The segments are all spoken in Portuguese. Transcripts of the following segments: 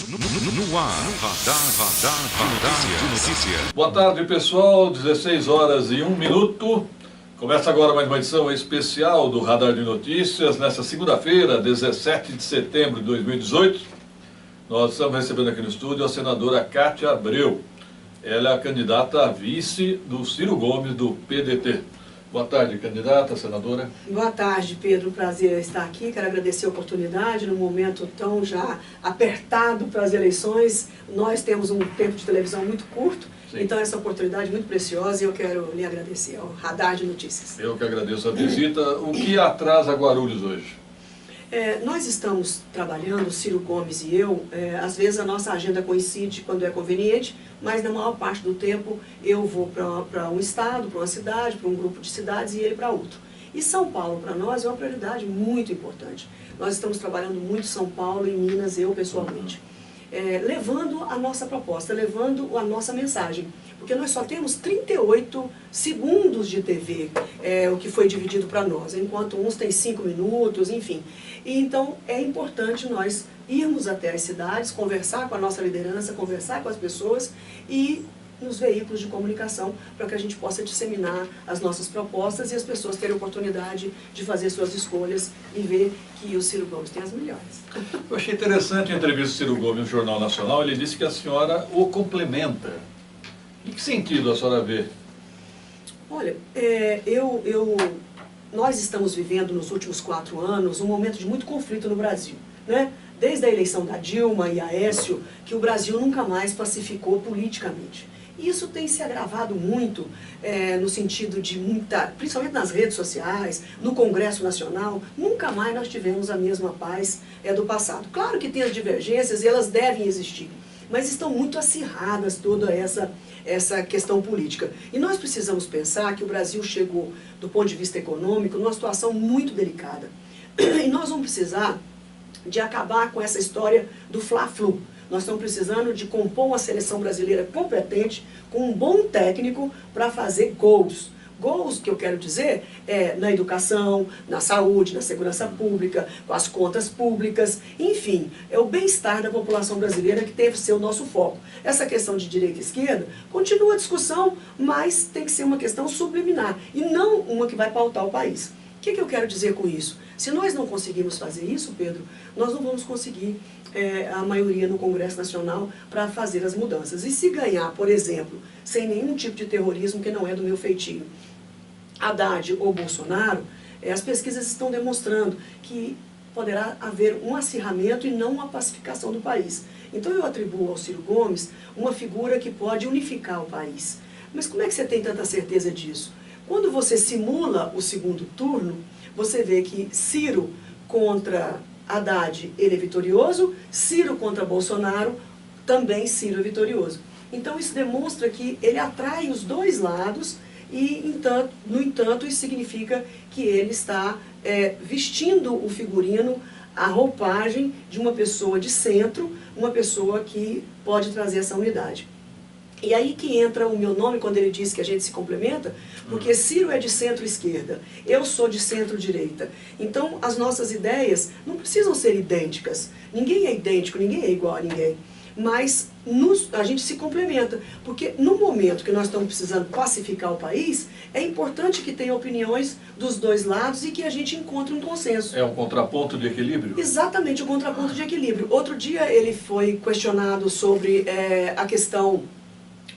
No ar, Radar de Notícias. Boa tarde, pessoal. 16 horas e 1 minuto. Começa agora mais uma edição especial do Radar de Notícias. Nessa segunda-feira, 17 de setembro de 2018, nós estamos recebendo aqui no estúdio a senadora Cátia Abreu. Ela é a candidata a vice do Ciro Gomes, do PDT. Boa tarde, candidata, senadora. Boa tarde, Pedro. Prazer estar aqui. Quero agradecer a oportunidade num momento tão já apertado para as eleições. Nós temos um tempo de televisão muito curto, Sim. Então essa oportunidade é muito preciosa e eu quero lhe agradecer ao Radar de Notícias. Eu que agradeço a visita. O que atrasa Guarulhos hoje? Nós estamos trabalhando, Ciro Gomes e eu, às vezes a nossa agenda coincide quando é conveniente, mas na maior parte do tempo eu vou para um estado, para uma cidade, para um grupo de cidades e ele para outro. E São Paulo para nós é uma prioridade muito importante. Nós estamos trabalhando muito em São Paulo e Minas, eu pessoalmente. Levando a nossa proposta, levando a nossa mensagem. Porque nós só temos 38 segundos de TV, o que foi dividido para nós, enquanto uns têm 5 minutos, enfim. E então é importante nós irmos até as cidades, conversar com a nossa liderança, conversar com as pessoas e nos veículos de comunicação para que a gente possa disseminar as nossas propostas e as pessoas terem a oportunidade de fazer suas escolhas e ver que o Ciro Gomes tem as melhores. Eu achei interessante a entrevista do Ciro Gomes no Jornal Nacional. Ele disse que a senhora o complementa. Em que sentido a senhora vê? Olha, nós estamos vivendo nos últimos 4 anos um momento de muito conflito no Brasil, né? Desde a eleição da Dilma e Aécio, que o Brasil nunca mais pacificou politicamente. Isso tem se agravado muito no sentido de principalmente nas redes sociais, no Congresso Nacional, nunca mais nós tivemos a mesma paz do passado. Claro que tem as divergências e elas devem existir, mas estão muito acirradas toda essa questão política. E nós precisamos pensar que o Brasil chegou, do ponto de vista econômico, numa situação muito delicada. E nós vamos precisar de acabar com essa história do Fla-Flu. Nós estamos precisando de compor uma seleção brasileira competente, com um bom técnico para fazer gols. Gols, que eu quero dizer, na educação, na saúde, na segurança pública, com as contas públicas, enfim, é o bem-estar da população brasileira que deve ser o nosso foco. Essa questão de direita e esquerda continua a discussão, mas tem que ser uma questão subliminar e não uma que vai pautar o país. O que eu quero dizer com isso? Se nós não conseguirmos fazer isso, Pedro, nós não vamos conseguir a maioria no Congresso Nacional para fazer as mudanças. E se ganhar, por exemplo, sem nenhum tipo de terrorismo que não é do meu feitio, Haddad ou Bolsonaro, as pesquisas estão demonstrando que poderá haver um acirramento e não uma pacificação do país. Então eu atribuo ao Ciro Gomes uma figura que pode unificar o país. Mas como é que você tem tanta certeza disso? Quando você simula o segundo turno, você vê que Ciro contra Haddad, ele é vitorioso, Ciro contra Bolsonaro, também Ciro é vitorioso. Então isso demonstra que ele atrai os dois lados e, no entanto, isso significa que ele está vestindo o figurino, a roupagem de uma pessoa de centro, uma pessoa que pode trazer essa unidade. E aí que entra o meu nome quando ele diz que a gente se complementa, porque Ciro é de centro-esquerda, eu sou de centro-direita. Então as nossas ideias não precisam ser idênticas. Ninguém é idêntico, ninguém é igual a ninguém. Mas a gente se complementa, porque no momento que nós estamos precisando pacificar o país, é importante que tenha opiniões dos dois lados e que a gente encontre um consenso. É um contraponto de equilíbrio? Exatamente, um contraponto de equilíbrio. Outro dia ele foi questionado sobre a questão,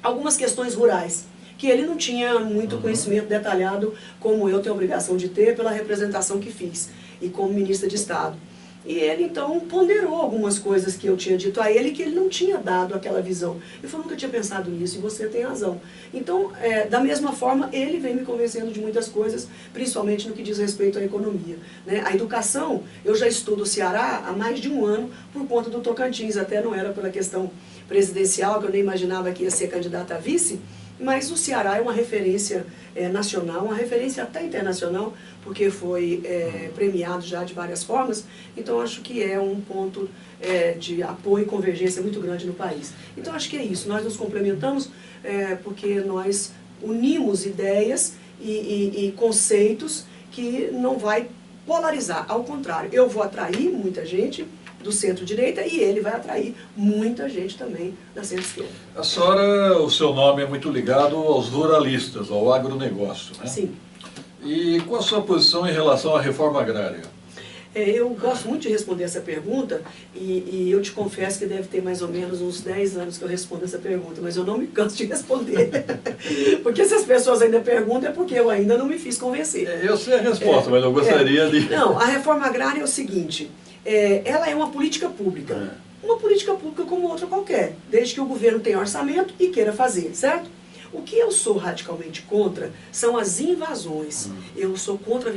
algumas questões rurais, que ele não tinha muito conhecimento detalhado, como eu tenho a obrigação de ter pela representação que fiz, e como ministra de Estado. E ele, então, ponderou algumas coisas que eu tinha dito a ele, que ele não tinha dado aquela visão. Ele falou, nunca tinha pensado nisso, e você tem razão. Então, da mesma forma, ele vem me convencendo de muitas coisas, principalmente no que diz respeito à economia, né? A educação, eu já estudo o Ceará há mais de 1 ano, por conta do Tocantins, até não era pela questão presidencial, que eu nem imaginava que ia ser candidata a vice, mas o Ceará é uma referência nacional, uma referência até internacional, porque foi premiado já de várias formas, então acho que é um ponto de apoio e convergência muito grande no país. Então acho que é isso, nós nos complementamos porque nós unimos ideias e conceitos que não vai polarizar, ao contrário, eu vou atrair muita gente do centro-direita e ele vai atrair muita gente também da centro-esquerda. A senhora, o seu nome é muito ligado aos ruralistas, ao agronegócio, né? Sim. E qual a sua posição em relação à reforma agrária? Eu gosto muito de responder essa pergunta e eu te confesso que deve ter mais ou menos uns 10 anos que eu respondo essa pergunta, mas eu não me canso de responder. Porque se as pessoas ainda perguntam é porque eu ainda não me fiz convencer. Eu sei a resposta, mas eu gostaria de... Não, a reforma agrária é o seguinte, ela é uma política pública. Uma política pública como outra qualquer, desde que o governo tenha orçamento e queira fazer, certo? O que eu sou radicalmente contra são as invasões. Eu sou contra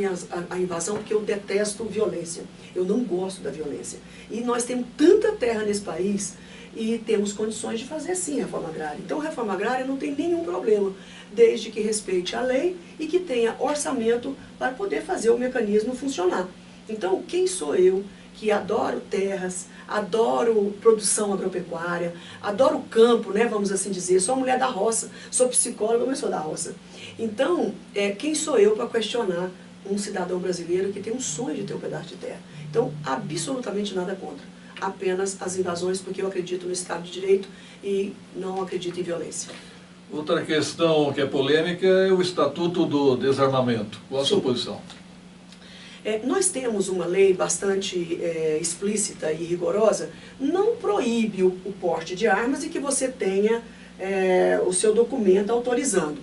a invasão porque eu detesto violência. Eu não gosto da violência. E nós temos tanta terra nesse país e temos condições de fazer sim a reforma agrária. Então a reforma agrária não tem nenhum problema, desde que respeite a lei e que tenha orçamento para poder fazer o mecanismo funcionar. Então quem sou eu que adoro terras, adoro produção agropecuária, adoro campo, né, vamos assim dizer, sou mulher da roça, sou psicóloga, mas sou da roça. Então, quem sou eu para questionar um cidadão brasileiro que tem um sonho de ter um pedaço de terra? Então, absolutamente nada contra, apenas as invasões, porque eu acredito no Estado de Direito e não acredito em violência. Outra questão que é polêmica é o Estatuto do Desarmamento. Qual a sua posição? Nós temos uma lei bastante explícita e rigorosa, não proíbe o porte de armas e que você tenha o seu documento autorizando.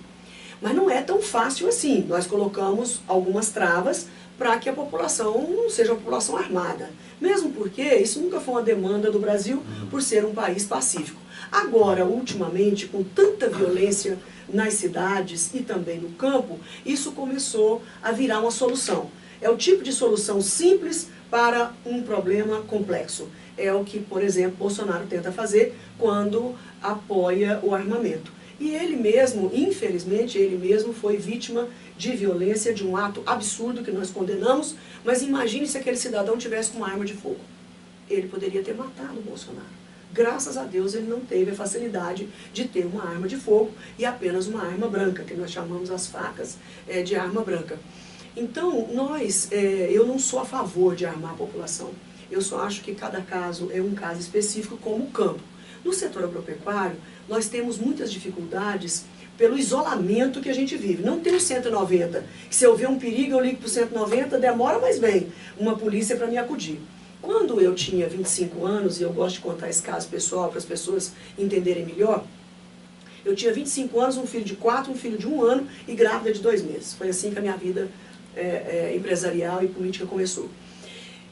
Mas não é tão fácil assim. Nós colocamos algumas travas para que a população não seja uma população armada. Mesmo porque isso nunca foi uma demanda do Brasil por ser um país pacífico. Agora, ultimamente, com tanta violência nas cidades e também no campo, isso começou a virar uma solução. É o tipo de solução simples para um problema complexo. É o que, por exemplo, Bolsonaro tenta fazer quando apoia o armamento. E ele mesmo, infelizmente, ele mesmo foi vítima de violência, de um ato absurdo que nós condenamos, mas imagine se aquele cidadão tivesse uma arma de fogo. Ele poderia ter matado o Bolsonaro. Graças a Deus ele não teve a facilidade de ter uma arma de fogo e apenas uma arma branca, que nós chamamos as facas de arma branca. Então, eu não sou a favor de armar a população. Eu só acho que cada caso é um caso específico, como o campo. No setor agropecuário, nós temos muitas dificuldades pelo isolamento que a gente vive. Não tem o 190, que se eu ver um perigo eu ligo para o 190, demora, mas vem uma polícia para me acudir. Quando eu tinha 25 anos, e eu gosto de contar esse caso pessoal para as pessoas entenderem melhor, eu tinha 25 anos, um filho de 4, um filho de 1 ano e grávida de 2 meses. Foi assim que a minha vida empresarial e política começou.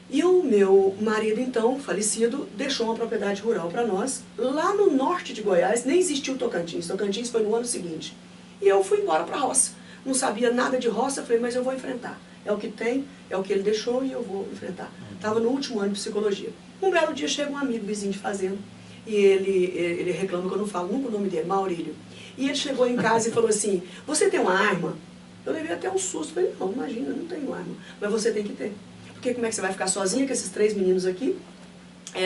E o meu marido, então, falecido, deixou uma propriedade rural para nós, lá no norte de Goiás. Nem existiu Tocantins. Tocantins foi no ano seguinte. E eu fui embora para a roça. Não sabia nada de roça, falei, mas eu vou enfrentar. É o que tem, é o que ele deixou e eu vou enfrentar. Estava no último ano de psicologia. Um belo dia chega um amigo vizinho de fazenda e ele reclama que eu não falo nunca o nome dele, Maurílio. E ele chegou em casa e falou assim, você tem uma arma? Eu levei até um susto, falei, não, imagina, eu não tenho arma, mas você tem que ter. Porque como é que você vai ficar sozinha com esses 3 meninos aqui?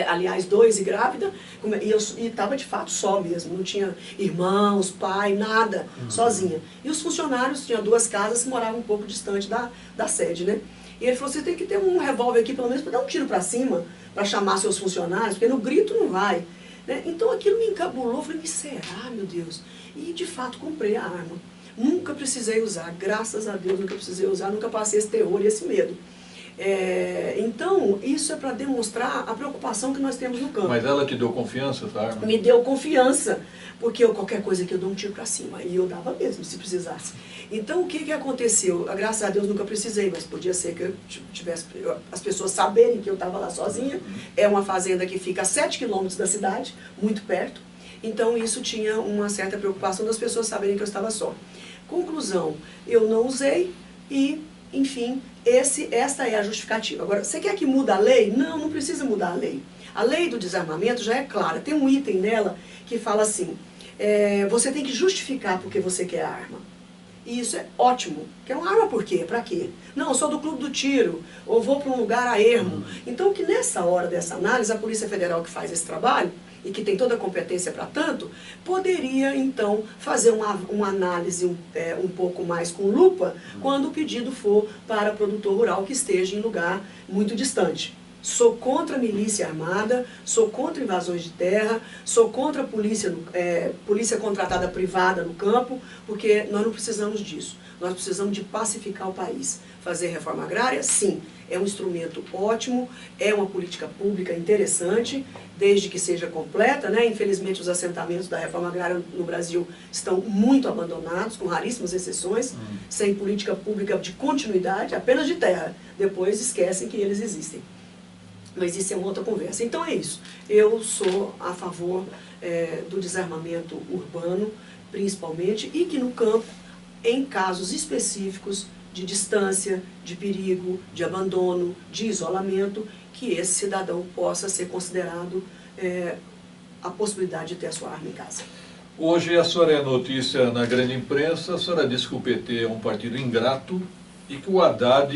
Aliás, 2 e grávida, e estava de fato só mesmo, não tinha irmãos, pai, nada, sozinha. E os funcionários, tinha 2 casas que moravam um pouco distante da sede, né? E ele falou, você tem que ter um revólver aqui, pelo menos, para dar um tiro para cima, para chamar seus funcionários, porque no grito não vai. Né? Então aquilo me encabulou, falei, me será, meu Deus? E de fato comprei a arma. Nunca precisei usar, graças a Deus, nunca precisei usar, nunca passei esse terror e esse medo. Então, isso é para demonstrar a preocupação que nós temos no campo. Mas ela te deu confiança, essa arma? Me deu confiança, porque qualquer coisa que eu dou um tiro para cima, e eu dava mesmo, se precisasse. Então, o que aconteceu? Graças a Deus nunca precisei, mas podia ser que eu tivesse, as pessoas saberem que eu estava lá sozinha. É uma fazenda que fica a 7 quilômetros da cidade, muito perto. Então, isso tinha uma certa preocupação das pessoas saberem que eu estava só. Conclusão, eu não usei e, enfim, esta é a justificativa. Agora, você quer que mude a lei? Não, não precisa mudar a lei. A lei do desarmamento já é clara. Tem um item nela que fala assim, você tem que justificar porque você quer a arma. E isso é ótimo. Quer uma arma por quê? Pra quê? Não, eu sou do clube do tiro, ou vou para um lugar a ermo. Então, que nessa hora dessa análise, a Polícia Federal que faz esse trabalho, e que tem toda a competência para tanto, poderia, então, fazer uma análise um pouco mais com lupa, quando o pedido for para produtor rural que esteja em lugar muito distante. Sou contra a milícia armada, sou contra invasões de terra, sou contra a polícia contratada privada no campo, porque nós não precisamos disso. Nós precisamos de pacificar o país. Fazer reforma agrária, sim, é um instrumento ótimo, é uma política pública interessante, desde que seja completa, né? Infelizmente os assentamentos da reforma agrária no Brasil estão muito abandonados, com raríssimas exceções, sem política pública de continuidade, apenas de terra. Depois esquecem que eles existem. Mas isso é uma outra conversa. Então é isso. Eu sou a favor do desarmamento urbano, principalmente, e que no campo, em casos específicos de distância, de perigo, de abandono, de isolamento, que esse cidadão possa ser considerado a possibilidade de ter a sua arma em casa. Hoje a senhora é notícia na grande imprensa, a senhora disse que o PT é um partido ingrato e que o Haddad,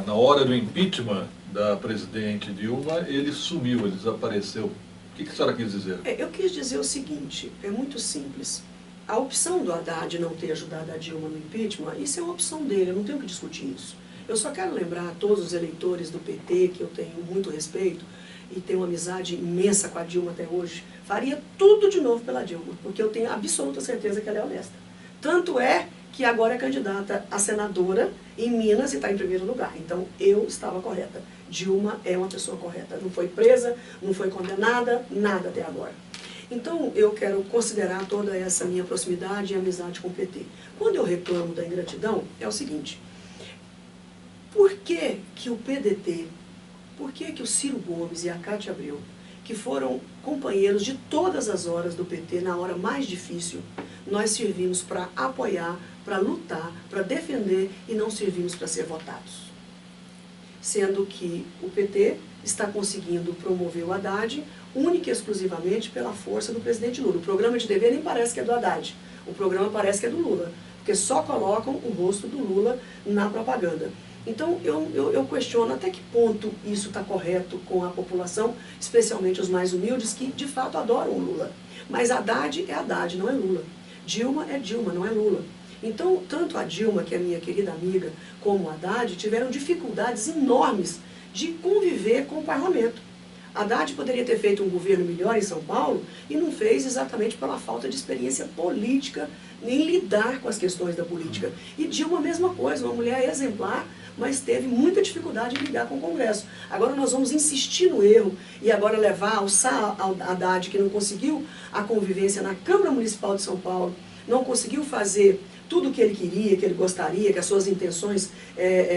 na hora do impeachment da presidente Dilma, ele sumiu, ele desapareceu. O que a senhora quis dizer? Eu quis dizer o seguinte, é muito simples. A opção do Haddad não ter ajudado a Dilma no impeachment, isso é uma opção dele, eu não tenho que discutir isso. Eu só quero lembrar a todos os eleitores do PT, que eu tenho muito respeito, e tenho uma amizade imensa com a Dilma até hoje, faria tudo de novo pela Dilma, porque eu tenho absoluta certeza que ela é honesta. Tanto é que agora é candidata a senadora em Minas e está em primeiro lugar. Então, eu estava correta. Dilma é uma pessoa correta. Não foi presa, não foi condenada, nada até agora. Então, eu quero considerar toda essa minha proximidade e amizade com o PT. Quando eu reclamo da ingratidão, é o seguinte. Por que que o PDT, por que que o Ciro Gomes e a Cátia Abreu, que foram companheiros de todas as horas do PT na hora mais difícil, nós servimos para apoiar, para lutar, para defender e não servimos para ser votados? Sendo que o PT está conseguindo promover o Haddad única e exclusivamente pela força do presidente Lula. O programa de TV nem parece que é do Haddad, o programa parece que é do Lula, porque só colocam o rosto do Lula na propaganda. Então, eu questiono até que ponto isso está correto com a população, especialmente os mais humildes, que de fato adoram o Lula. Mas Haddad é Haddad, não é Lula. Dilma é Dilma, não é Lula. Então, tanto a Dilma, que é minha querida amiga, como o Haddad, tiveram dificuldades enormes de conviver com o parlamento. Haddad poderia ter feito um governo melhor em São Paulo e não fez exatamente pela falta de experiência política, nem lidar com as questões da política. E Dilma a mesma coisa, uma mulher exemplar, mas teve muita dificuldade em lidar com o Congresso. Agora nós vamos insistir no erro e agora levar, alçar ao Haddad, que não conseguiu a convivência na Câmara Municipal de São Paulo, não conseguiu fazer tudo o que ele queria, que ele gostaria, que as suas intenções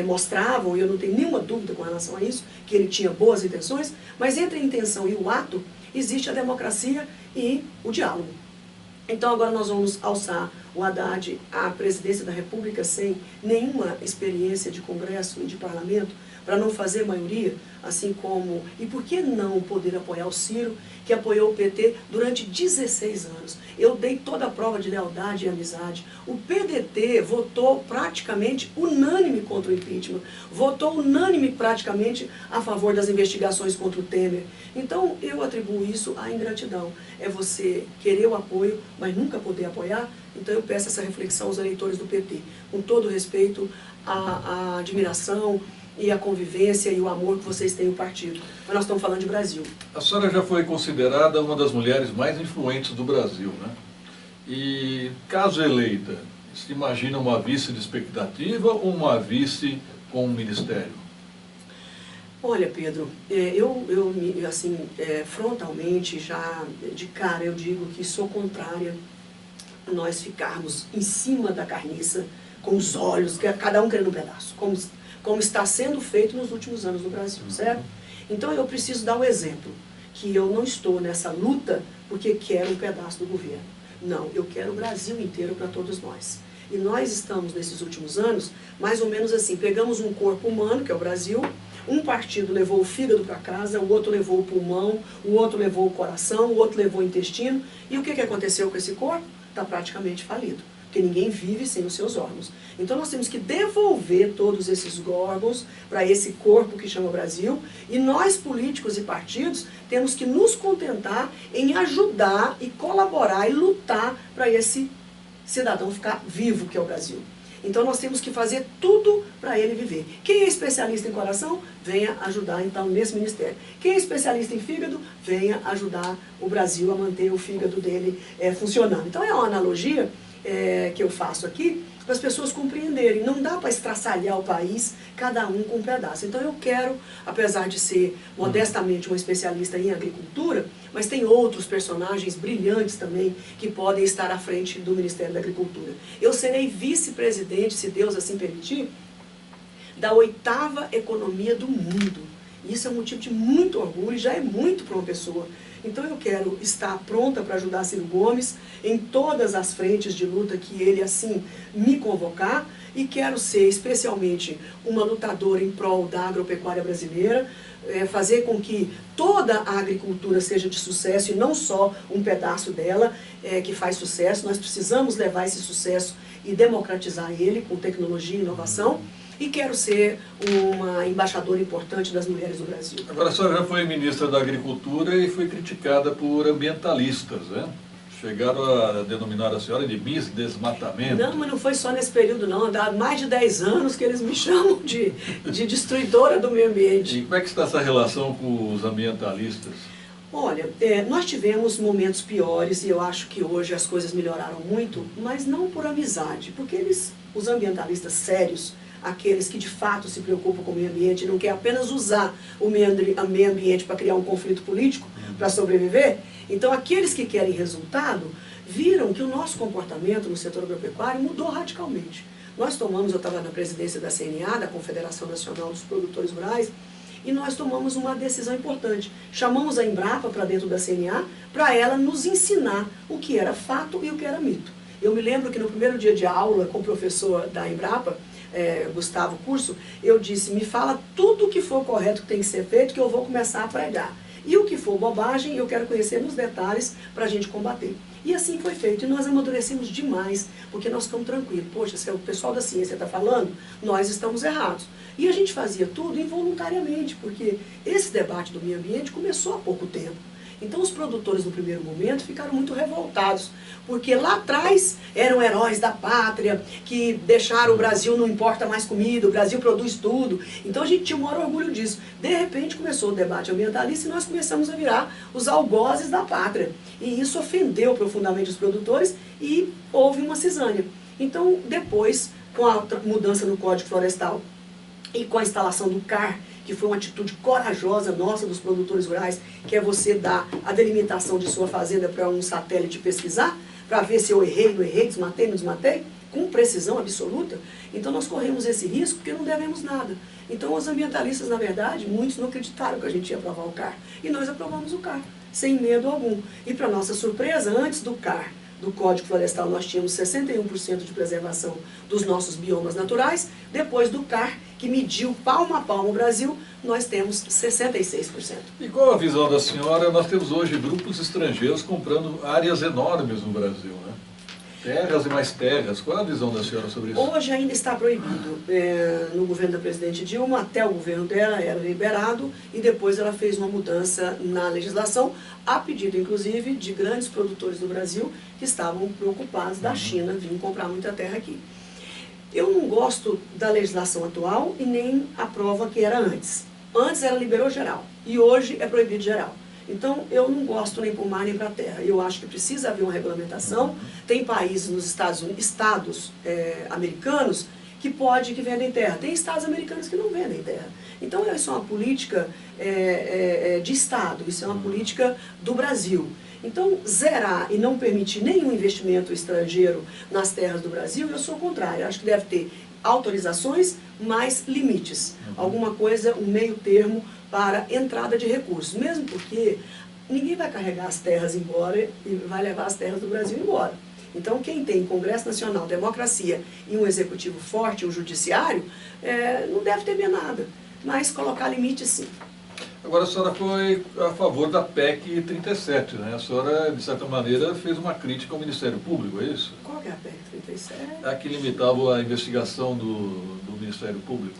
mostravam, e eu não tenho nenhuma dúvida com relação a isso, que ele tinha boas intenções, mas entre a intenção e o ato, existe a democracia e o diálogo. Então agora nós vamos alçar o Haddad à presidência da República sem nenhuma experiência de Congresso e de Parlamento, para não fazer maioria, assim como... E por que não poder apoiar o Ciro, que apoiou o PT durante 16 anos? Eu dei toda a prova de lealdade e amizade. O PDT votou praticamente unânime contra o impeachment, votou unânime praticamente a favor das investigações contra o Temer. Então eu atribuo isso à ingratidão. É você querer o apoio, mas nunca poder apoiar. Então eu peço essa reflexão aos eleitores do PT, com todo respeito à admiração e a convivência e o amor que vocês têm ao partido. Mas nós estamos falando de Brasil. A senhora já foi considerada uma das mulheres mais influentes do Brasil, né? E, caso eleita, se imagina uma vice de expectativa ou uma vice com um ministério? Olha, Pedro, frontalmente, já de cara, eu digo que sou contrária a nós ficarmos em cima da carniça, com os olhos, cada um querendo um pedaço, como está sendo feito nos últimos anos no Brasil, certo? Então eu preciso dar um exemplo, que eu não estou nessa luta porque quero um pedaço do governo. Não, eu quero o Brasil inteiro para todos nós. E nós estamos, nesses últimos anos, mais ou menos assim, pegamos um corpo humano, que é o Brasil, um partido levou o fígado para casa, o outro levou o pulmão, o outro levou o coração, o outro levou o intestino. E o que aconteceu com esse corpo? Está praticamente falido. Porque ninguém vive sem os seus órgãos. Então nós temos que devolver todos esses órgãos para esse corpo que chama Brasil, e nós, políticos e partidos, temos que nos contentar em ajudar e colaborar e lutar para esse cidadão ficar vivo, que é o Brasil. Então nós temos que fazer tudo para ele viver. Quem é especialista em coração, venha ajudar então nesse ministério. Quem é especialista em fígado, venha ajudar o Brasil a manter o fígado dele funcionando. Então é uma analogia que eu faço aqui, para as pessoas compreenderem. Não dá para estraçalhar o país, cada um com um pedaço. Então eu quero, apesar de ser modestamente uma especialista em agricultura, mas tem outros personagens brilhantes também que podem estar à frente do Ministério da Agricultura. Eu serei vice-presidente, se Deus assim permitir, da 8ª economia do mundo. Isso é um motivo de muito orgulho, já é muito para uma pessoa. Então eu quero estar pronta para ajudar Ciro Gomes em todas as frentes de luta que ele assim me convocar, e quero ser especialmente uma lutadora em prol da agropecuária brasileira, fazer com que toda a agricultura seja de sucesso e não só um pedaço dela que faz sucesso. Nós precisamos levar esse sucesso e democratizar ele com tecnologia e inovação. E quero ser uma embaixadora importante das mulheres do Brasil. Agora, a senhora já foi ministra da Agricultura e foi criticada por ambientalistas, né? Chegaram a denominar a senhora de Miss Desmatamento. Não, mas não foi só nesse período não. Há mais de 10 anos que eles me chamam de destruidora do meio ambiente. E como é que está essa relação com os ambientalistas? Olha, nós tivemos momentos piores e eu acho que hoje as coisas melhoraram muito, mas não por amizade, porque os ambientalistas sérios, aqueles que de fato se preocupam com o meio ambiente e não querem apenas usar o meio ambiente para criar um conflito político, para sobreviver. Então aqueles que querem resultado viram que o nosso comportamento no setor agropecuário mudou radicalmente. Nós tomamos, eu estava na presidência da CNA, da Confederação Nacional dos Produtores Rurais, e nós tomamos uma decisão importante. Chamamos a Embrapa para dentro da CNA para ela nos ensinar o que era fato e o que era mito. Eu me lembro que no primeiro dia de aula com o professor da Embrapa, Gustavo Curso, eu disse, me fala tudo o que for correto que tem que ser feito, que eu vou começar a pregar. E o que for bobagem, eu quero conhecer nos detalhes para a gente combater. E assim foi feito. E nós amadurecemos demais, porque nós ficamos tranquilos. Poxa, se o pessoal da ciência está falando, nós estamos errados. E a gente fazia tudo involuntariamente, porque esse debate do meio ambiente começou há pouco tempo. Então os produtores no primeiro momento ficaram muito revoltados, porque lá atrás eram heróis da pátria, que deixaram o Brasil não importa mais comida, o Brasil produz tudo. Então a gente tinha o maior orgulho disso. De repente começou o debate ambientalista e nós começamos a virar os algozes da pátria. E isso ofendeu profundamente os produtores e houve uma cisânia. Então depois, com a mudança no Código Florestal e com a instalação do CAR, que foi uma atitude corajosa nossa dos produtores rurais, que é você dar a delimitação de sua fazenda para um satélite pesquisar, para ver se eu errei, não errei, desmatei, não desmatei, com precisão absoluta. Então nós corremos esse risco porque não devemos nada. Então os ambientalistas, na verdade, muitos não acreditaram que a gente ia aprovar o CAR. E nós aprovamos o CAR, sem medo algum. E para nossa surpresa, antes do CAR, do Código Florestal, nós tínhamos 61% de preservação dos nossos biomas naturais. Depois do CAR, que mediu palmo a palmo o Brasil, nós temos 66%. E qual a visão da senhora? Nós temos hoje grupos estrangeiros comprando áreas enormes no Brasil, né? Terras e mais terras. Qual é a visão da senhora sobre isso? Hoje ainda está proibido. No governo da presidente Dilma, até o governo dela era liberado, e depois ela fez uma mudança na legislação, a pedido inclusive de grandes produtores do Brasil que estavam preocupados da China vir comprar muita terra aqui. Eu não gosto da legislação atual e nem a prova que era antes. Antes era liberou geral e hoje é proibido geral. Então, eu não gosto nem por mar nem para terra. Eu acho que precisa haver uma regulamentação. Tem países nos Estados Unidos, estados americanos, que vendem terra. Tem estados americanos que não vendem terra. Então, isso é uma política de Estado, isso é uma política do Brasil. Então, zerar e não permitir nenhum investimento estrangeiro nas terras do Brasil, eu sou contrário. Eu acho que deve ter autorizações, mais limites. Alguma coisa, um meio termo para entrada de recursos. Mesmo porque ninguém vai carregar as terras embora e vai levar as terras do Brasil embora. Então, quem tem Congresso Nacional, democracia e um executivo forte, um judiciário, não deve temer nada. Mas colocar limite, sim. Agora, a senhora foi a favor da PEC 37, né? A senhora, de certa maneira, fez uma crítica ao Ministério Público, é isso? Qual que é a PEC 37? A que limitava a investigação do Ministério Público.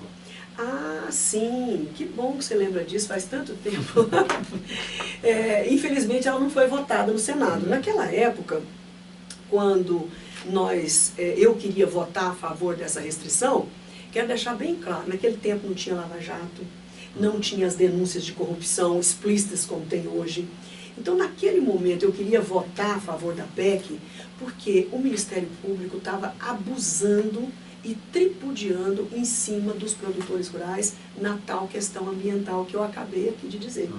Ah, sim, que bom que você lembra disso, faz tanto tempo. Infelizmente ela não foi votada no Senado. Naquela época, quando eu queria votar a favor dessa restrição, quero deixar bem claro, naquele tempo não tinha lava-jato, não tinha as denúncias de corrupção explícitas como tem hoje. Então, naquele momento, eu queria votar a favor da PEC, porque o Ministério Público estava abusando e tripudiando em cima dos produtores rurais na tal questão ambiental que eu acabei aqui de dizer.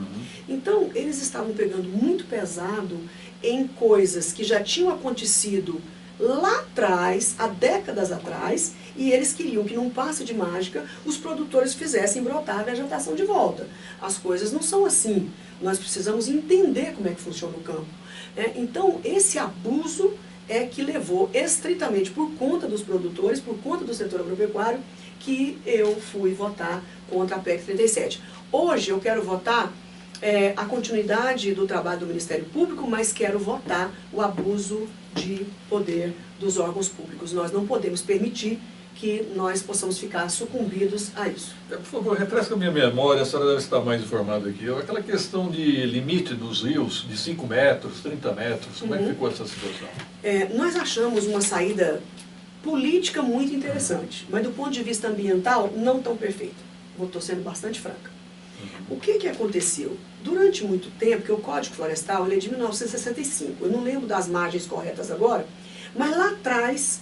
Então, eles estavam pegando muito pesado em coisas que já tinham acontecido lá atrás, há décadas atrás, e eles queriam que num passe de mágica os produtores fizessem brotar a vegetação de volta. As coisas não são assim. Nós precisamos entender como é que funciona o campo. Então, esse abuso é que levou estritamente por conta dos produtores, por conta do setor agropecuário, que eu fui votar contra a PEC 37. Hoje eu quero votar a continuidade do trabalho do Ministério Público, mas quero votar o abuso de poder dos órgãos públicos. Nós não podemos permitir que nós possamos ficar sucumbidos a isso. Por favor, refresca a minha memória, a senhora deve estar mais informada aqui. Aquela questão de limite dos rios, de 5 metros, 30 metros, como é que ficou essa situação? Nós achamos uma saída política muito interessante, mas do ponto de vista ambiental, não tão perfeita. Estou sendo bastante franca. O que aconteceu? Durante muito tempo, que o Código Florestal ele é de 1965, eu não lembro das margens corretas agora, mas lá atrás,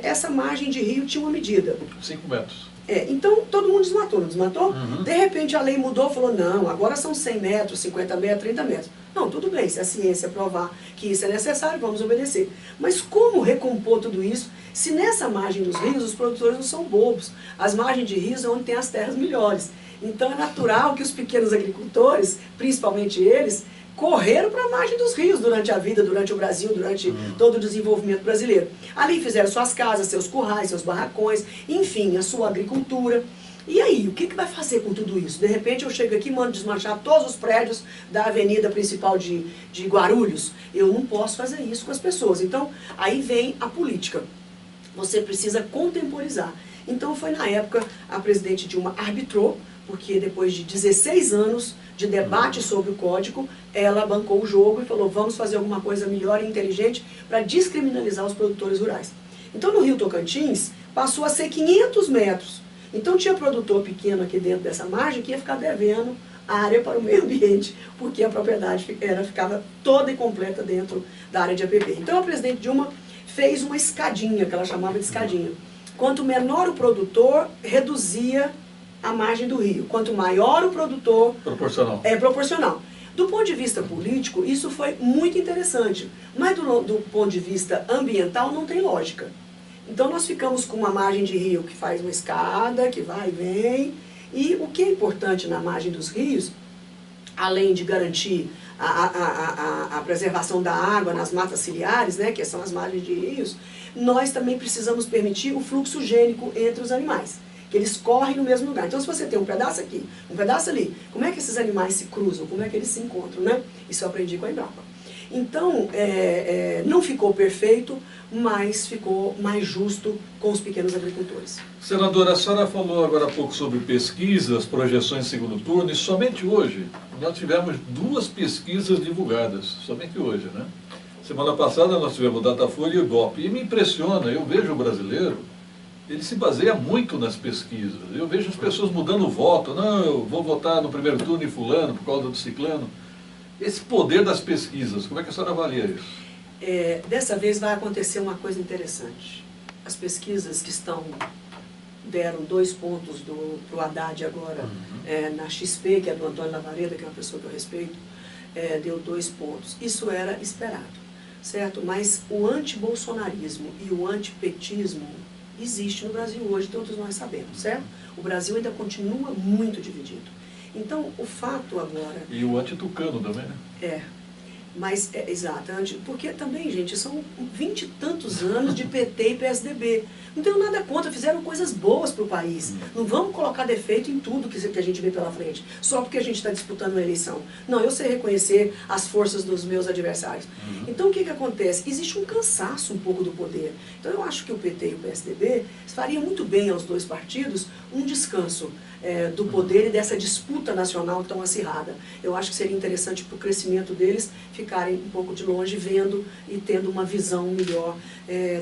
essa margem de rio tinha uma medida. 5 metros. Então todo mundo desmatou, não desmatou? De repente a lei mudou, falou, não, agora são 100 metros, 50 metros, 30 metros. Não, tudo bem, se a ciência provar que isso é necessário, vamos obedecer. Mas como recompor tudo isso, se nessa margem dos rios os produtores não são bobos? As margens de rios é onde tem as terras melhores. Então é natural que os pequenos agricultores, principalmente eles, correram para a margem dos rios durante a vida, durante o Brasil, durante todo o desenvolvimento brasileiro. Ali fizeram suas casas, seus currais, seus barracões, enfim, a sua agricultura. E aí, o que vai fazer com tudo isso? De repente eu chego aqui e mando desmanchar todos os prédios da avenida principal de Guarulhos. Eu não posso fazer isso com as pessoas. Então, aí vem a política. Você precisa contemporizar. Então foi na época a presidente Dilma arbitrou, porque depois de 16 anos de debate sobre o código, ela bancou o jogo e falou, vamos fazer alguma coisa melhor e inteligente para descriminalizar os produtores rurais. Então no Rio Tocantins passou a ser 500 metros. Então tinha produtor pequeno aqui dentro dessa margem que ia ficar devendo a área para o meio ambiente, porque a propriedade ficava toda e completa dentro da área de APP. Então a presidente Dilma fez uma escadinha, que ela chamava de escadinha. Quanto menor o produtor, reduzia a margem do rio. Quanto maior o produtor... Proporcional. É proporcional. Do ponto de vista político, isso foi muito interessante. Mas do ponto de vista ambiental, não tem lógica. Então nós ficamos com uma margem de rio que faz uma escada, que vai e vem. E o que é importante na margem dos rios, além de garantir a preservação da água nas matas ciliares, né, que são as margens de rios, nós também precisamos permitir o fluxo gênico entre os animais, que eles correm no mesmo lugar. Então se você tem um pedaço aqui, um pedaço ali, como é que esses animais se cruzam, como é que eles se encontram, né? Isso eu aprendi com a Embrapa. Então, não ficou perfeito, mas ficou mais justo com os pequenos agricultores. Senadora, a senhora falou agora há pouco sobre pesquisas, projeções de segundo turno, e somente hoje nós tivemos 2 pesquisas divulgadas, somente hoje, né? Semana passada nós tivemos o Datafolha e o Ibope, e me impressiona, eu vejo o brasileiro, ele se baseia muito nas pesquisas. Eu vejo as pessoas mudando o voto, não, eu vou votar no primeiro turno em fulano, por causa do ciclano. Esse poder das pesquisas, como é que a senhora avalia isso? Dessa vez vai acontecer uma coisa interessante. As pesquisas que deram 2 pontos para o Haddad agora, na XP, que é do Antônio Lavareda, que é uma pessoa que eu respeito, deu 2 pontos. Isso era esperado, certo? Mas o antibolsonarismo e o antipetismo existe no Brasil hoje, todos nós sabemos, certo? O Brasil ainda continua muito dividido. Então, o fato agora... E o anti-tucano também, né? Mas, exato, porque também, gente, são 20 e tantos anos de PT e PSDB. Não tenho nada contra, fizeram coisas boas para o país. Não vamos colocar defeito em tudo que a gente vê pela frente, só porque a gente está disputando uma eleição. Não, eu sei reconhecer as forças dos meus adversários. Então, o que acontece? Existe um cansaço um pouco do poder. Então, eu acho que o PT e o PSDB fariam muito bem aos 2 partidos um descanso do poder e dessa disputa nacional tão acirrada. Eu acho que seria interessante para o crescimento deles ficarem um pouco de longe, vendo e tendo uma visão melhor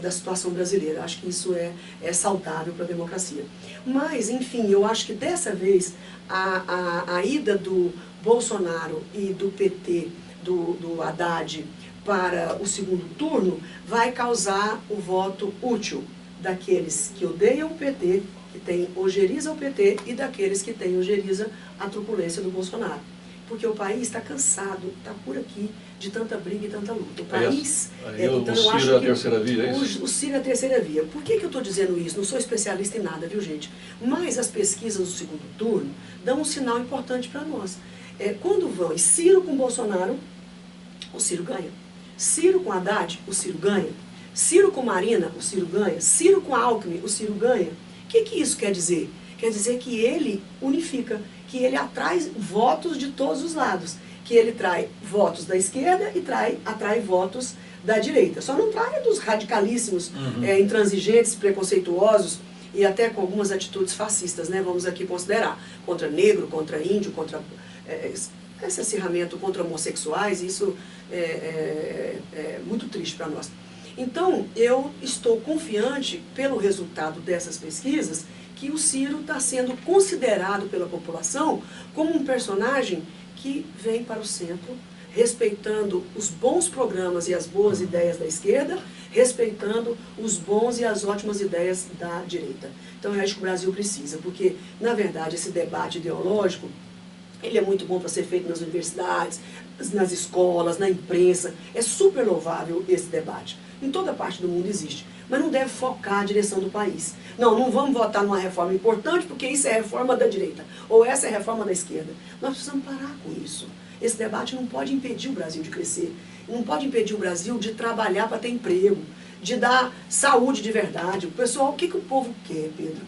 da situação brasileira. Acho que isso é saudável para a democracia. Mas, enfim, eu acho que dessa vez a ida do Bolsonaro e do PT, do Haddad, para o segundo turno, vai causar o voto útil daqueles que odeiam o PT, que tem ojeriza o PT, e daqueles que têm ojeriza a truculência do Bolsonaro. Porque o país está cansado, está por aqui, de tanta briga e tanta luta. O país... então, o Ciro é a terceira via, é isso? O Ciro é a terceira via. Por que eu estou dizendo isso? Não sou especialista em nada, viu, gente? Mas as pesquisas do segundo turno dão um sinal importante para nós. Quando vão Ciro com Bolsonaro, o Ciro ganha. Ciro com Haddad, o Ciro ganha. Ciro com Marina, o Ciro ganha. Ciro com Alckmin, o Ciro ganha. O que isso quer dizer? Quer dizer que ele unifica, que ele atrai votos de todos os lados, que ele trai votos da esquerda e atrai votos da direita. Só não trai dos radicalíssimos, intransigentes, preconceituosos e até com algumas atitudes fascistas, né? Vamos aqui considerar, contra negro, contra índio, contra esse acirramento contra homossexuais. Isso é muito triste para nós. Então, eu estou confiante, pelo resultado dessas pesquisas, que o Ciro está sendo considerado pela população como um personagem que vem para o centro, respeitando os bons programas e as boas ideias da esquerda, respeitando os bons e as ótimas ideias da direita. Então, eu acho que o Brasil precisa, porque, na verdade, esse debate ideológico, ele é muito bom para ser feito nas universidades, nas escolas, na imprensa. É super louvável esse debate. Em toda parte do mundo existe. Mas não deve focar a direção do país. Não vamos votar numa reforma importante porque isso é reforma da direita. Ou essa é reforma da esquerda. Nós precisamos parar com isso. Esse debate não pode impedir o Brasil de crescer. Não pode impedir o Brasil de trabalhar para ter emprego. De dar saúde de verdade. O pessoal, o que o povo quer, Pedro?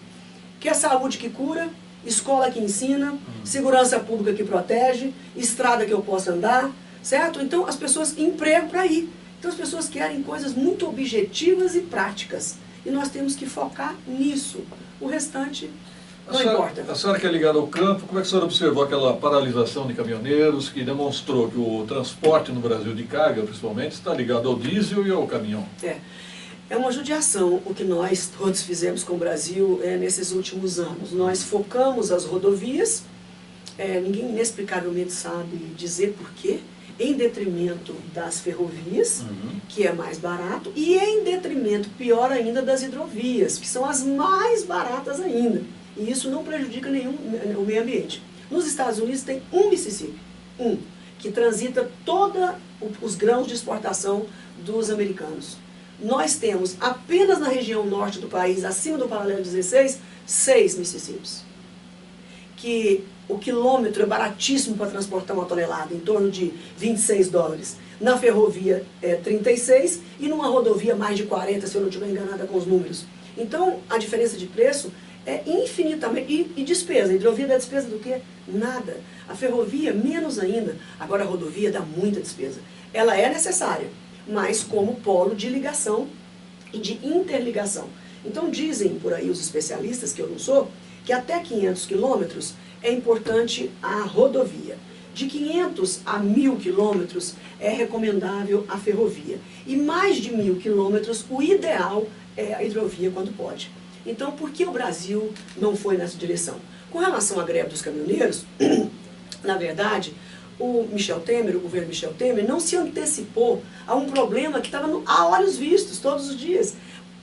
Quer saúde que cura, escola que ensina, segurança pública que protege, estrada que eu possa andar, certo? Então as pessoas, emprego para ir. Então as pessoas querem coisas muito objetivas e práticas. E nós temos que focar nisso. O restante não importa. A senhora que é ligada ao campo, como é que a senhora observou aquela paralisação de caminhoneiros que demonstrou que o transporte no Brasil de carga, principalmente, está ligado ao diesel e ao caminhão? É uma judiação o que nós todos fizemos com o Brasil nesses últimos anos. Nós focamos as rodovias, ninguém inexplicavelmente sabe dizer por quê, em detrimento das ferrovias, que é mais barato, e em detrimento, pior ainda, das hidrovias, que são as mais baratas ainda. E isso não prejudica o meio ambiente. Nos Estados Unidos tem um Mississippi, que transita todos os grãos de exportação dos americanos. Nós temos apenas na região norte do país, acima do paralelo 16, 6 Mississippis. Que o quilômetro é baratíssimo para transportar uma tonelada, em torno de 26 dólares. Na ferrovia é 36 e numa rodovia mais de 40, se eu não estiver enganada com os números. Então, a diferença de preço é infinitamente... E despesa, a hidrovia dá despesa do quê? Nada. A ferrovia, menos ainda. Agora, a rodovia dá muita despesa. Ela é necessária, mas como polo de ligação e de interligação. Então, dizem por aí os especialistas, que eu não sou, que até 500 quilômetros é importante a rodovia. De 500 a 1.000 quilômetros é recomendável a ferrovia. E mais de 1.000 quilômetros, o ideal é a hidrovia quando pode. Então, por que o Brasil não foi nessa direção? Com relação à greve dos caminhoneiros, na verdade, o governo Michel Temer, não se antecipou a um problema que estava a olhos vistos todos os dias.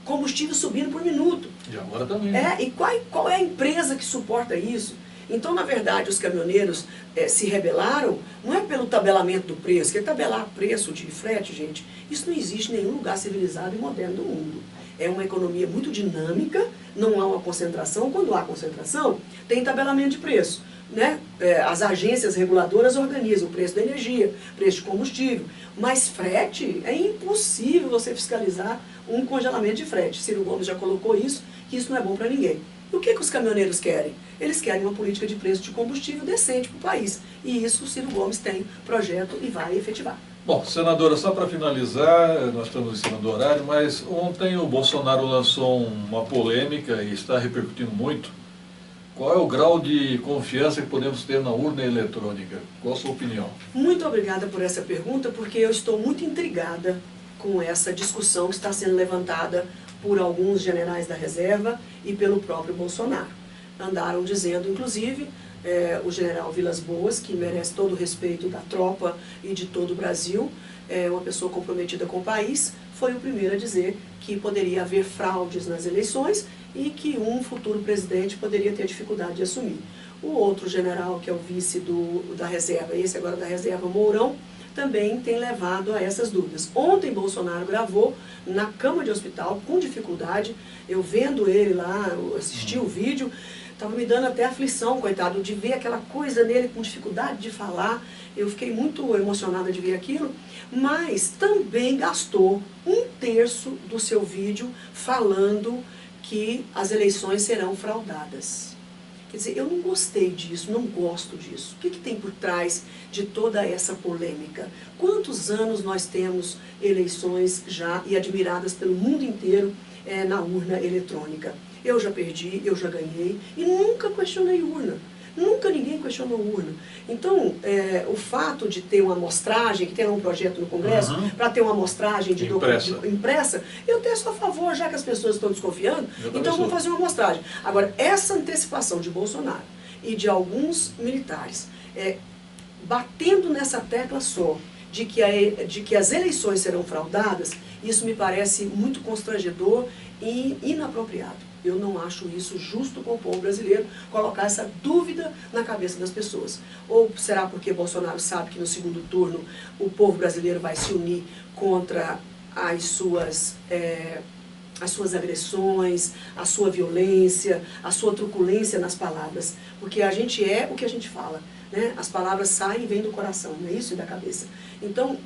Combustível subindo por minuto. E agora também. E qual é a empresa que suporta isso? Então, na verdade, os caminhoneiros se rebelaram, não é pelo tabelamento do preço, porque tabelar preço de frete, gente, isso não existe em nenhum lugar civilizado e moderno do mundo. É uma economia muito dinâmica, não há uma concentração. Quando há concentração, tem tabelamento de preço. Né? As agências reguladoras organizam o preço da energia, preço de combustível, mas frete, é impossível você fiscalizar um congelamento de frete. Ciro Gomes já colocou isso, que isso não é bom para ninguém. E o que os caminhoneiros querem? Eles querem uma política de preço de combustível decente para o país. E isso o Ciro Gomes tem projeto e vai efetivar. Bom, senadora, só para finalizar, nós estamos em cima do horário, mas ontem o Bolsonaro lançou uma polêmica e está repercutindo muito, Qual é o grau de confiança que podemos ter na urna eletrônica? Qual a sua opinião? Muito obrigada por essa pergunta, porque eu estou muito intrigada com essa discussão que está sendo levantada por alguns generais da reserva e pelo próprio Bolsonaro. Andaram dizendo, inclusive, o general Vilas Boas, que merece todo o respeito da tropa e de todo o Brasil, uma pessoa comprometida com o país, foi o primeiro a dizer que poderia haver fraudes nas eleições e que um futuro presidente poderia ter dificuldade de assumir. O outro general, que é o vice da reserva, esse agora da reserva, Mourão, também tem levado a essas dúvidas. Ontem Bolsonaro gravou na cama de hospital, com dificuldade, eu vendo ele lá, eu assisti o vídeo, estava me dando até aflição, coitado, de ver aquela coisa nele com dificuldade de falar. Eu fiquei muito emocionada de ver aquilo, mas também gastou 1/3 do seu vídeo falando que as eleições serão fraudadas. Quer dizer, eu não gostei disso, não gosto disso. O que tem por trás de toda essa polêmica? Quantos anos nós temos eleições já e admiradas pelo mundo inteiro na urna eletrônica? Eu já perdi, eu já ganhei e nunca questionei urna. Nunca ninguém questionou urna. Então, o fato de ter uma amostragem, que tem um projeto no Congresso, para ter uma amostragem de impressa, eu até sou a favor, já que as pessoas estão desconfiando, então vamos fazer uma amostragem. Agora, essa antecipação de Bolsonaro e de alguns militares, batendo nessa tecla só, de que as eleições serão fraudadas, isso me parece muito constrangedor e inapropriado. Eu não acho isso justo com o povo brasileiro, colocar essa dúvida na cabeça das pessoas. Ou será porque Bolsonaro sabe que no segundo turno o povo brasileiro vai se unir contra as suas agressões, a sua violência, a sua truculência nas palavras. Porque a gente é o que a gente fala, né? As palavras saem e vêm do coração, não é isso? E da cabeça. Então,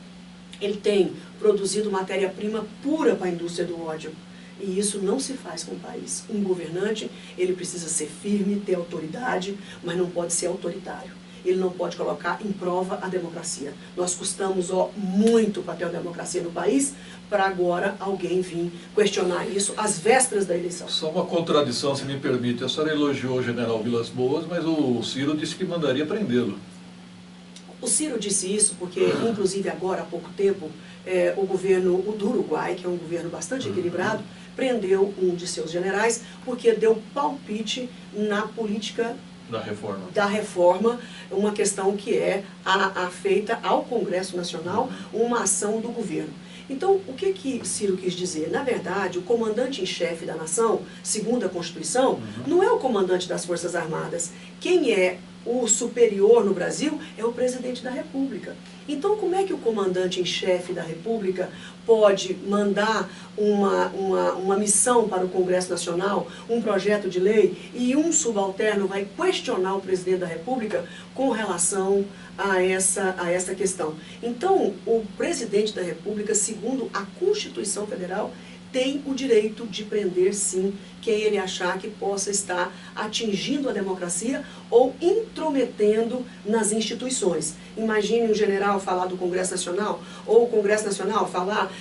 ele tem produzido matéria-prima pura para a indústria do ódio. E isso não se faz com o país. Um governante, ele precisa ser firme, ter autoridade, mas não pode ser autoritário. Ele não pode colocar em prova a democracia. Nós custamos muito para ter a democracia no país, para agora alguém vir questionar isso às vésperas da eleição. Só uma contradição, se me permite. A senhora elogiou o general Vilas Boas, mas o Ciro disse que mandaria prendê-lo. O Ciro disse isso porque, inclusive agora há pouco tempo, o governo do Uruguai, que é um governo bastante equilibrado, prendeu um de seus generais porque deu palpite na política da reforma, uma questão que é feita ao Congresso Nacional, uma ação do governo. Então, o que Ciro quis dizer? Na verdade, o comandante-em-chefe da nação, segundo a Constituição, não é o comandante das Forças Armadas. Quem é o superior no Brasil é o presidente da República. Então, como é que o comandante-em-chefe da República pode mandar uma missão para o Congresso Nacional, um projeto de lei, e um subalterno vai questionar o presidente da República com relação a essa questão? Então, o presidente da República, segundo a Constituição Federal, tem o direito de prender, sim, quem ele achar que possa estar atingindo a democracia ou intrometendo nas instituições. Imagine um general falar do Congresso Nacional, ou o Congresso Nacional falar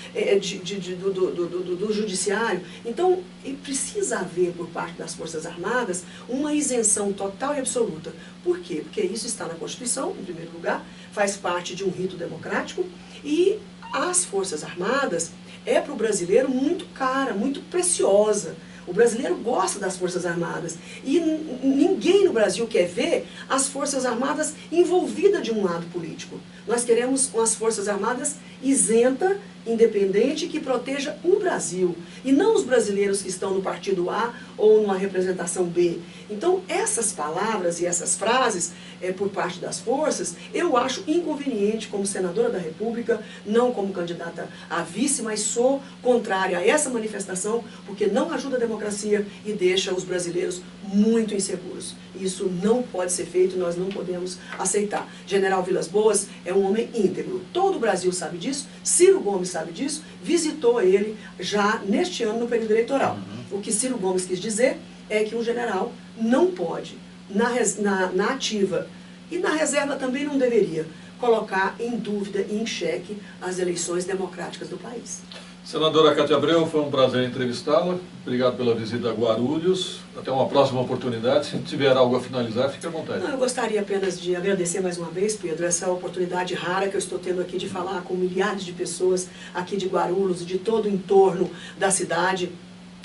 do Judiciário. Então, precisa haver, por parte das Forças Armadas, uma isenção total e absoluta. Por quê? Porque isso está na Constituição, em primeiro lugar, faz parte de um rito democrático, e as Forças Armadas é para o brasileiro muito cara, muito preciosa. O brasileiro gosta das Forças Armadas e ninguém no Brasil quer ver as Forças Armadas envolvidas de um lado político. Nós queremos umas Forças Armadas isenta, independente, que proteja o Brasil e não os brasileiros que estão no partido A ou numa representação B. Então, essas palavras e essas frases por parte das forças, eu acho inconveniente como senadora da República, não como candidata a vice, mas sou contrária a essa manifestação, porque não ajuda a democracia e deixa os brasileiros muito inseguros. Isso não pode ser feito e nós não podemos aceitar. General Vilas Boas é um homem íntegro. Todo o Brasil sabe disso, Ciro Gomes sabe disso, visitou ele já neste ano no período eleitoral. O que Ciro Gomes quis dizer é que um general não pode, na ativa e na reserva também não deveria, colocar em dúvida e em xeque as eleições democráticas do país. Senadora Cátia Abreu, foi um prazer entrevistá-la. Obrigado pela visita a Guarulhos. Até uma próxima oportunidade. Se tiver algo a finalizar, fique à vontade. Não, eu gostaria apenas de agradecer mais uma vez, Pedro, essa oportunidade rara que eu estou tendo aqui de falar com milhares de pessoas aqui de Guarulhos, de todo o entorno da cidade.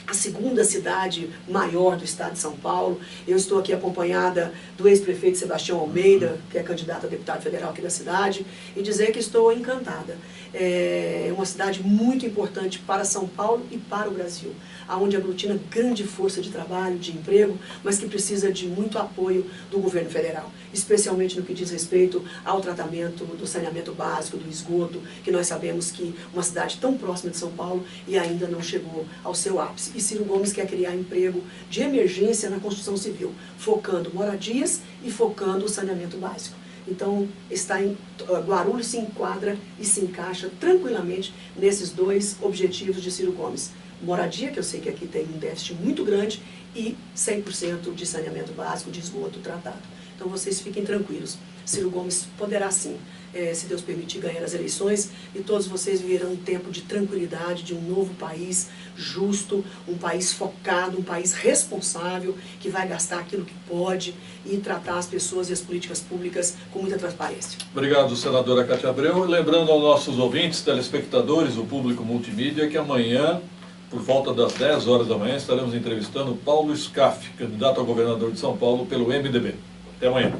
A segunda cidade maior do estado de São Paulo. Eu estou aqui acompanhada do ex-prefeito Sebastião Almeida, que é candidato a deputado federal aqui da cidade, e dizer que estou encantada. É uma cidade muito importante para São Paulo e para o Brasil, onde aglutina grande força de trabalho, de emprego, mas que precisa de muito apoio do governo federal, especialmente no que diz respeito ao tratamento do saneamento básico, do esgoto, que nós sabemos que uma cidade tão próxima de São Paulo e ainda não chegou ao seu ápice. E Ciro Gomes quer criar emprego de emergência na construção civil, focando moradias e focando o saneamento básico. Então, Guarulhos se enquadra e se encaixa tranquilamente nesses dois objetivos de Ciro Gomes. Moradia, que eu sei que aqui tem um déficit muito grande, e 100% de saneamento básico, de esgoto tratado. Então, vocês fiquem tranquilos. Ciro Gomes poderá sim, se Deus permitir, ganhar as eleições, e todos vocês viverão um tempo de tranquilidade, de um novo país justo, um país focado, um país responsável, que vai gastar aquilo que pode e tratar as pessoas e as políticas públicas com muita transparência. Obrigado, senadora Cátia Abreu. Lembrando aos nossos ouvintes, telespectadores, o público multimídia, que amanhã, por volta das 10 horas da manhã, estaremos entrevistando Paulo Scaff, candidato a governador de São Paulo pelo MDB. Até amanhã.